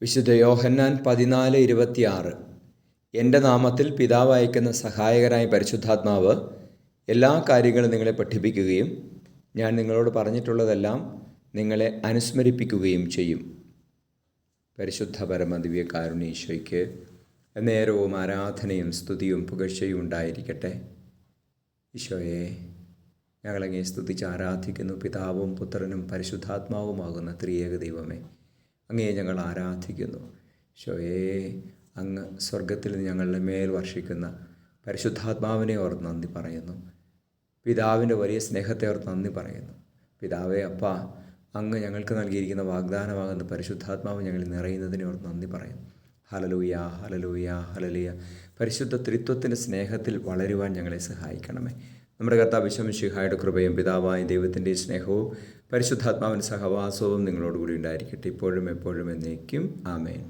വിശുദ്ധ യോഹന്നാൻ 14:26. എൻ്റെ നാമത്തിൽ പിതാവ് അയക്കുന്ന സഹായകരായ പരിശുദ്ധാത്മാവ് എല്ലാ കാര്യങ്ങളും നിങ്ങളെ പഠിപ്പിക്കുകയും ഞാൻ നിങ്ങളോട് പറഞ്ഞിട്ടുള്ളതെല്ലാം നിങ്ങളെ അനുസ്മരിപ്പിക്കുകയും ചെയ്യും. പരിശുദ്ധ പരമദിവ്യ കാരുണ്യേശ്വയ്ക്ക് നേരവും ആരാധനയും സ്തുതിയും പുകഴ്ചയും ഉണ്ടായിരിക്കട്ടെ. ഈശോയെ, ഞങ്ങളങ്ങേ സ്തുതിച്ച് ആരാധിക്കുന്നു. പിതാവും പുത്രനും പരിശുദ്ധാത്മാവുമാകുന്ന ത്രിയേക ദൈവമേ, അങ്ങയെ ഞങ്ങൾ ആരാധിക്കുന്നു. ഈശോയെ, അങ്ങ് സ്വർഗത്തിൽ നിന്ന് ഞങ്ങളുടെ മേൽ വർഷിക്കുന്ന പരിശുദ്ധാത്മാവിനെ ഓർത്ത് നന്ദി പറയുന്നു. പിതാവിൻ്റെ വലിയ സ്നേഹത്തെ ഓർത്ത് നന്ദി പറയുന്നു. പിതാവേ, അപ്പാ, അങ്ങ് ഞങ്ങൾക്ക് നൽകിയിരിക്കുന്ന വാഗ്ദാനമാകുന്ന പരിശുദ്ധാത്മാവ് ഞങ്ങളിൽ നിറയുന്നതിനെ ഓർത്ത് നന്ദി പറയുന്നു. Hallelujah, hallelujah, hallelujah. പരിശുദ്ധ ത്രിത്വത്തിൻ്റെ സ്നേഹത്തിൽ വളരുവാൻ ഞങ്ങളെ സഹായിക്കണമേ. നമ്മുടെ കർത്താവ് ഈശോ മിശിഹായുടെ കൃപയും പിതാവായ ദൈവത്തിൻ്റെ സ്നേഹവും പരിശുദ്ധാത്മാവിൻ്റെ സഹവാസവും നിങ്ങളോടുകൂടി ഉണ്ടായിരിക്കട്ടെ, ഇപ്പോഴും എപ്പോഴും എന്നേക്കും. ആമേൻ.